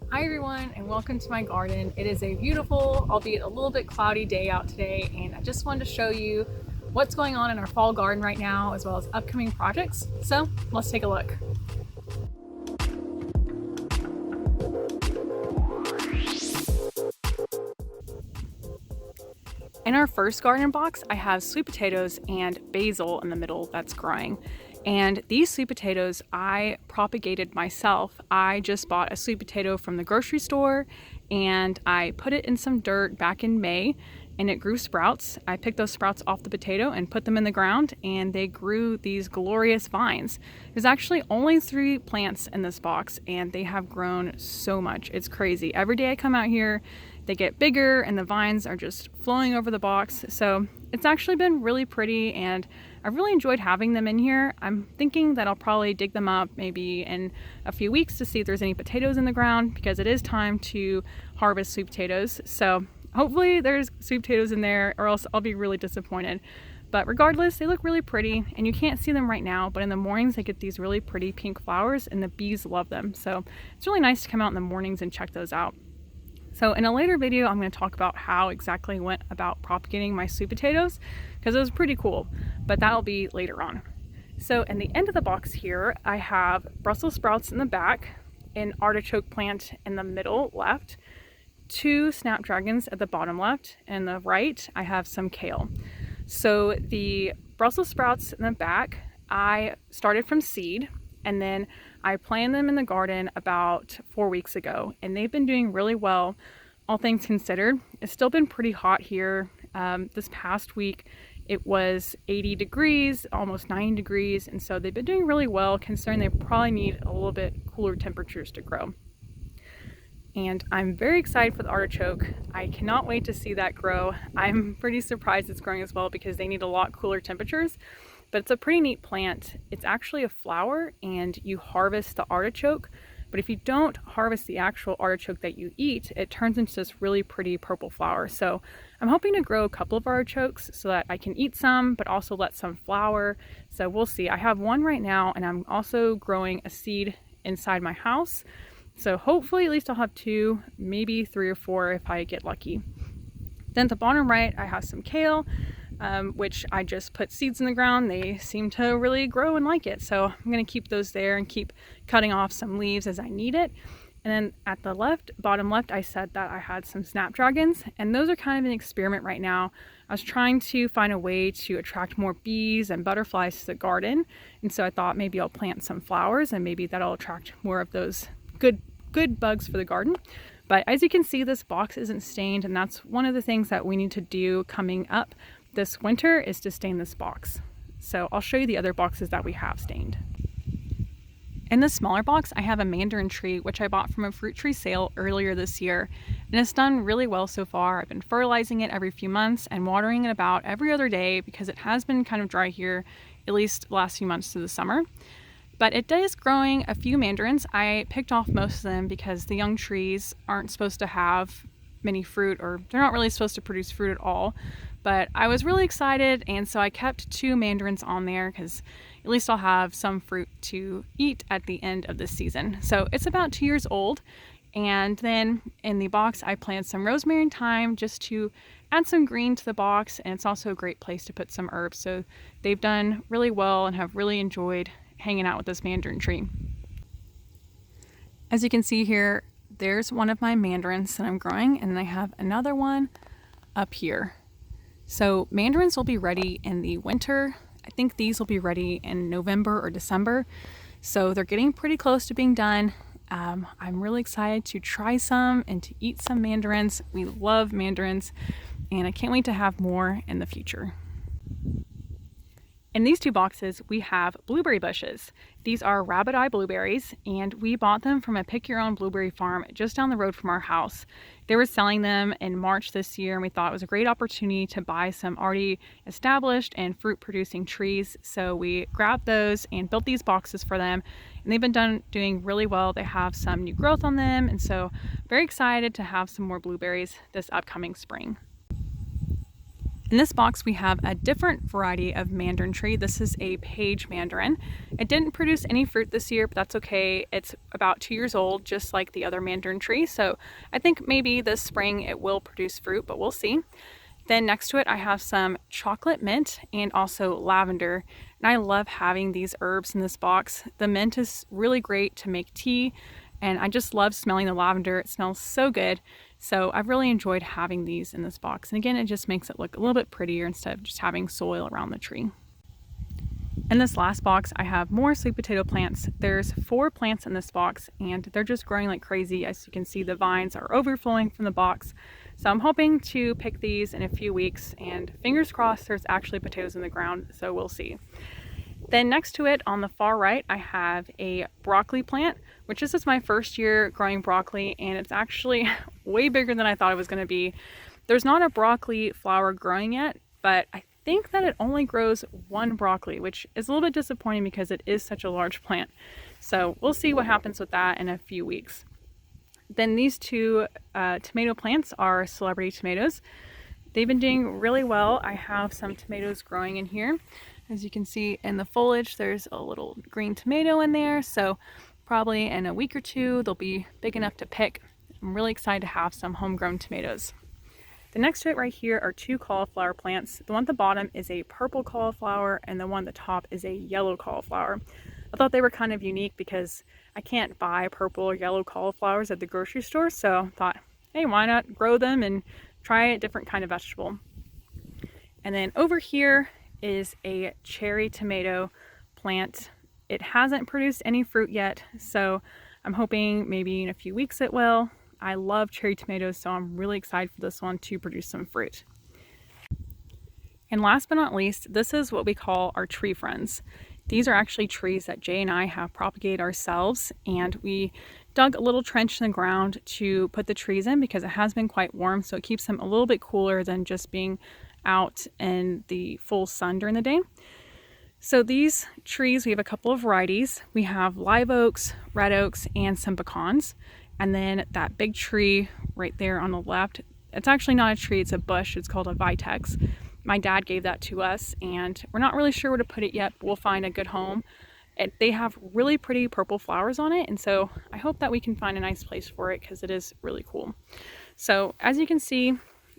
Hi everyone, and welcome to my garden. It is a beautiful, albeit a little bit cloudy day out today, and I just wanted to show you what's going on in our fall garden right now, as well as upcoming projects. So let's take a look. In our first garden box, I have sweet potatoes and basil in the middle that's growing. And these sweet potatoes I propagated myself. I just bought a sweet potato from the grocery store and I put it in some dirt back in May and it grew sprouts. I picked those sprouts off the potato and put them in the ground and they grew these glorious vines. There's actually only 3 plants in this box and they have grown so much. It's crazy. Every day I come out here, they get bigger and the vines are just flowing over the box. So it's actually been really pretty and I've really enjoyed having them in here. I'm thinking that I'll probably dig them up maybe in a few weeks to see if there's any potatoes in the ground because it is time to harvest sweet potatoes. So hopefully there's sweet potatoes in there or else I'll be really disappointed. But regardless, they look really pretty and you can't see them right now, but in the mornings they get these really pretty pink flowers and the bees love them. So it's really nice to come out in the mornings and check those out. So in a later video, I'm going to talk about how exactly I went about propagating my sweet potatoes because it was pretty cool, but that'll be later on. So in the end of the box here, I have Brussels sprouts in the back, an artichoke plant in the middle left, 2 snapdragons at the bottom left, and the right, I have some kale. So the Brussels sprouts in the back, I started from seed and then I planted them in the garden about 4 weeks ago and they've been doing really well, all things considered. It's still been pretty hot here. This past week it was 80 degrees, almost 90 degrees, and so they've been doing really well considering they probably need a little bit cooler temperatures to grow. And I'm very excited for the artichoke. I cannot wait to see that grow. I'm pretty surprised it's growing as well because they need a lot cooler temperatures. But it's a pretty neat plant. It's actually a flower and you harvest the artichoke, but if you don't harvest the actual artichoke that you eat, it turns into this really pretty purple flower. So I'm hoping to grow a couple of artichokes so that I can eat some, but also let some flower. So we'll see. I have one right now and I'm also growing a seed inside my house. So hopefully at least I'll have 2, maybe 3 or 4 if I get lucky. Then at the bottom right, I have some kale. Which I just put seeds in the ground. They seem to really grow and like it. So I'm going to keep those there and keep cutting off some leaves as I need it. And then at the bottom left, I said that I had some snapdragons and those are kind of an experiment right now. I was trying to find a way to attract more bees and butterflies to the garden. And so I thought maybe I'll plant some flowers and maybe that'll attract more of those good bugs for the garden. But as you can see, this box isn't stained and that's one of the things that we need to do coming up this winter is to stain this box. So I'll show you the other boxes that we have stained. In the smaller box, I have a mandarin tree, which I bought from a fruit tree sale earlier this year. And it's done really well so far. I've been fertilizing it every few months and watering it about every other day because it has been kind of dry here, at least the last few months through the summer. But it is growing a few mandarins. I picked off most of them because the young trees aren't supposed to have many fruit, or they're not really supposed to produce fruit at all. But I was really excited and so I kept 2 mandarins on there because at least I'll have some fruit to eat at the end of this season. So it's about 2 years old. And then in the box I planted some rosemary and thyme just to add some green to the box, and it's also a great place to put some herbs. So they've done really well and have really enjoyed hanging out with this mandarin tree. As you can see here, there's one of my mandarins that I'm growing and I have another one up here. So mandarins will be ready in the winter. I think these will be ready in November or December. So they're getting pretty close to being done. I'm really excited to try some and to eat some mandarins. We love mandarins and I can't wait to have more in the future. In these 2 boxes, we have blueberry bushes. These are rabbit eye blueberries, and we bought them from a pick your own blueberry farm just down the road from our house. They were selling them in March this year, and we thought it was a great opportunity to buy some already established and fruit producing trees. So we grabbed those and built these boxes for them, and they've been doing really well. They have some new growth on them, and so very excited to have some more blueberries this upcoming spring. In this box, we have a different variety of mandarin tree. This is a page mandarin. It didn't produce any fruit this year, but that's okay. It's about 2 years old, just like the other mandarin tree. So I think maybe this spring it will produce fruit, but we'll see. Then next to it, I have some chocolate mint and also lavender. And I love having these herbs in this box. The mint is really great to make tea, and I just love smelling the lavender. It smells so good. So I've really enjoyed having these in this box. And again, it just makes it look a little bit prettier instead of just having soil around the tree. In this last box, I have more sweet potato plants. There's 4 plants in this box, and they're just growing like crazy. As you can see, the vines are overflowing from the box. So I'm hoping to pick these in a few weeks, and fingers crossed there's actually potatoes in the ground, so we'll see. Then next to it on the far right, I have a broccoli plant, which this is my first year growing broccoli, and it's actually way bigger than I thought it was going to be. There's not a broccoli flower growing yet, but I think that it only grows 1 broccoli, which is a little bit disappointing because it is such a large plant. So we'll see what happens with that in a few weeks. Then these 2 tomato plants are celebrity tomatoes. They've been doing really well. I have some tomatoes growing in here. As you can see in the foliage, there's a little green tomato in there. So probably in a week or 2, they'll be big enough to pick. I'm really excited to have some homegrown tomatoes. The next to it right here are 2 cauliflower plants. The one at the bottom is a purple cauliflower, and the one at the top is a yellow cauliflower. I thought they were kind of unique because I can't buy purple or yellow cauliflowers at the grocery store, so I thought, hey, why not grow them and try a different kind of vegetable. And then over here is a cherry tomato plant. It hasn't produced any fruit yet, so I'm hoping maybe in a few weeks it will. I love cherry tomatoes, so I'm really excited for this one to produce some fruit. And last but not least, this is what we call our tree friends. These are actually trees that Jay and I have propagated ourselves, and we dug a little trench in the ground to put the trees in because it has been quite warm, so it keeps them a little bit cooler than just being out in the full sun during the day. So these trees, we have a couple of varieties. We have live oaks, red oaks, and some pecans. And then that big tree right there on the left, it's actually not a tree, it's a bush. It's called a vitex. My dad gave that to us, and we're not really sure where to put it yet, but we'll find a good home. They have really pretty purple flowers on it, and so I hope that we can find a nice place for it because it is really cool. So as you can see,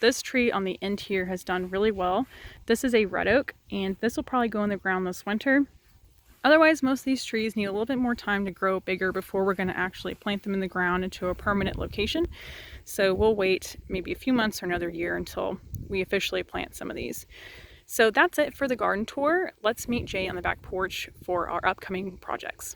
this tree on the end here has done really well. This is a red oak, and this will probably go in the ground this winter. Otherwise, most of these trees need a little bit more time to grow bigger before we're going to actually plant them in the ground into a permanent location. So we'll wait maybe a few months or another year until we officially plant some of these. So that's it for the garden tour. Let's meet Jay on the back porch for our upcoming projects.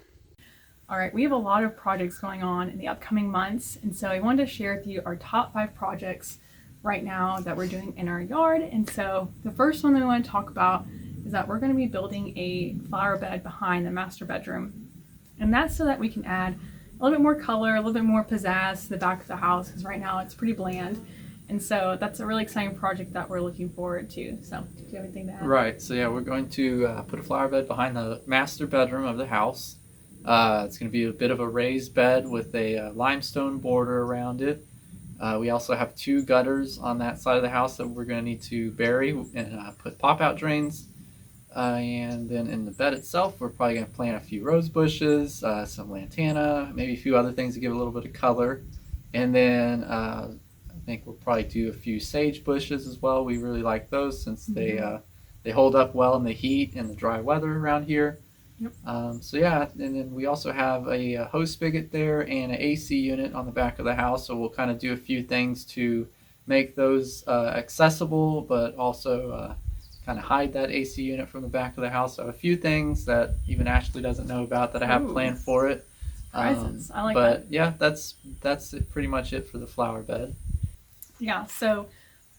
All right, we have a lot of projects going on in the upcoming months, and so I wanted to share with you our top 5 projects right now that we're doing in our yard. And so the first one that I want to talk about is that we're going to be building a flower bed behind the master bedroom. And that's so that we can add a little bit more color, a little bit more pizzazz to the back of the house, because right now it's pretty bland. And so that's a really exciting project that we're looking forward to. So do you have anything to add? Right, so yeah, we're going to put a flower bed behind the master bedroom of the house. It's going to be a bit of a raised bed with a limestone border around it. We also have 2 gutters on that side of the house that we're going to need to bury and put pop-out drains. And then in the bed itself, we're probably going to plant a few rose bushes, some lantana, maybe a few other things to give a little bit of color. And then I think we'll probably do a few sage bushes as well. We really like those since they hold up well in the heat and the dry weather around here. Yep. So yeah, and then we also have a hose spigot there and an AC unit on the back of the house. So we'll kind of do a few things to make those accessible, but also kind of hide that AC unit from the back of the house. So a few things that even Ashley doesn't know about that I have planned for it. Surprises. I like but that. Yeah, that's pretty much it for the flower bed. Yeah, so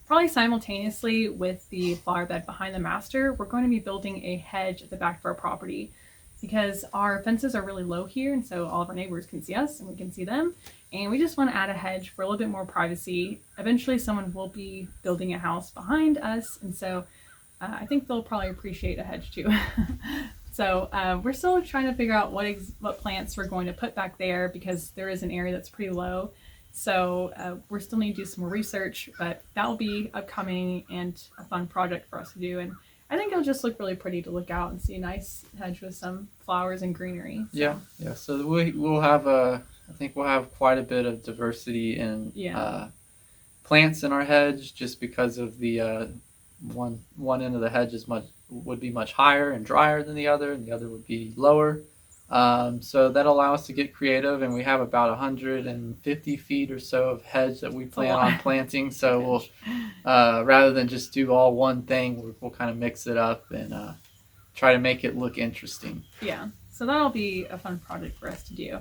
probably simultaneously with the flower bed behind the master, we're going to be building a hedge at the back of our property because our fences are really low here, and so all of our neighbors can see us and we can see them. And we just want to add a hedge for a little bit more privacy. Eventually someone will be building a house behind us, and so I think they'll probably appreciate a hedge too. So we're still trying to figure out what plants we're going to put back there because there is an area that's pretty low. So we're still need to do some more research, but that will be upcoming and a fun project for us to do. And I think it'll just look really pretty to look out and see a nice hedge with some flowers and greenery. So. Yeah. So we'll have I think we'll have quite a bit of diversity in plants in our hedge, just because of the one end of the hedge would be much higher and drier than the other, and the other would be lower. So that'll allow us to get creative, and we have about 150 feet or so of hedge that we plan on planting. So we'll rather than just do all one thing, we'll kind of mix it up and try to make it look interesting. Yeah, so that'll be a fun project for us to do.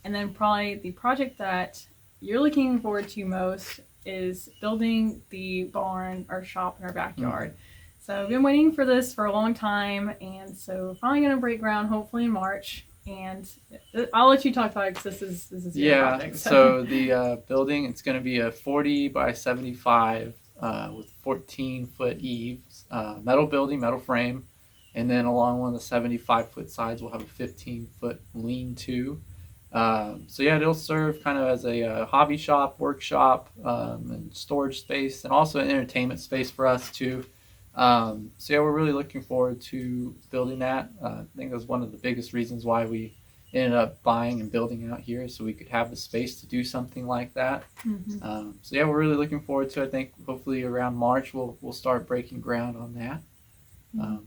And then probably the project that you're looking forward to most is building the barn, our shop in our backyard. So I've been waiting for this for a long time, and so finally gonna break ground hopefully in March. And I'll let you talk about it because this is your project. So the building, it's gonna be a 40 by 75 with 14-foot eaves, metal building, metal frame, and then along one of the 75-foot sides we'll have a 15-foot lean-to. So yeah, it'll serve kind of as a hobby shop, workshop, and storage space, and also an entertainment space for us too. So yeah, we're really looking forward to building that. I think that was one of the biggest reasons why we ended up buying and building out here, so we could have the space to do something like that. So yeah, we're really looking forward to it. I think hopefully around March we'll start breaking ground on that.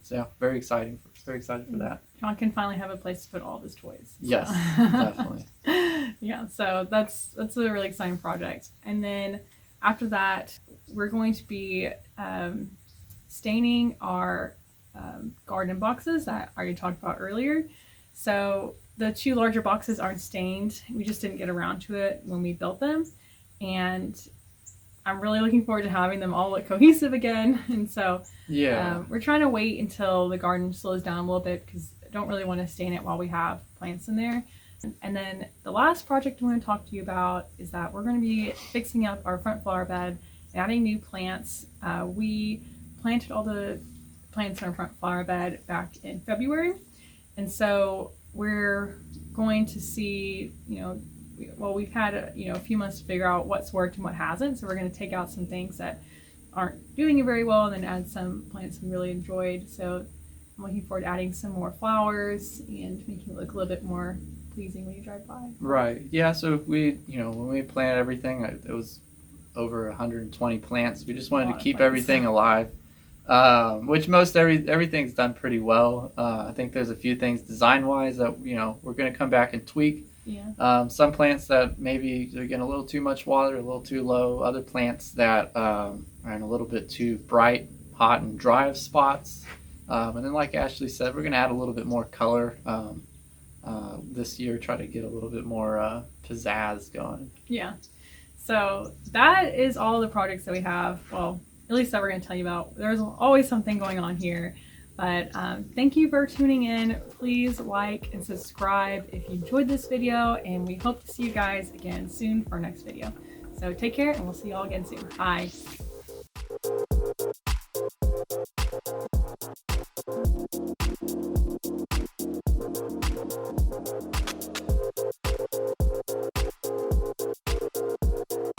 So yeah, very excited for that. John can finally have a place to put all of his toys. Yes, definitely. Yeah, so that's a really exciting project. And then after that, we're going to be staining our garden boxes that I already talked about earlier. So the two larger boxes aren't stained. We just didn't get around to it when we built them. And I'm really looking forward to having them all look cohesive again. And so we're trying to wait until the garden slows down a little bit because I don't really want to stain it while we have plants in there. And then the last project I'm going to talk to you about is that we're going to be fixing up our front flower bed and adding new plants. We planted all the plants in our front flower bed back in February. And so we're going to see, we've had a few months to figure out what's worked and what hasn't. So we're going to take out some things that aren't doing it very well and then add some plants we really enjoyed. So I'm looking forward to adding some more flowers and making it look a little bit more pleasing when you drive by. Right. Yeah. So when we planted everything, it was over 120 plants. We just wanted to keep everything alive, which everything's done pretty well. I think there's a few things design-wise that we're going to come back and tweak. Yeah. Some plants that maybe they're getting a little too much water, a little too low. Other plants that are in a little bit too bright, hot, and dry of spots. And then, like Ashley said, we're going to add a little bit more color this year. Try to get a little bit more pizzazz going. Yeah. So that is all the projects that we have. Well, at least that we're going to tell you about. There's always something going on here. But thank you for tuning in. Please like and subscribe if you enjoyed this video, and we hope to see you guys again soon for our next video. So take care, and we'll see you all again soon. Bye.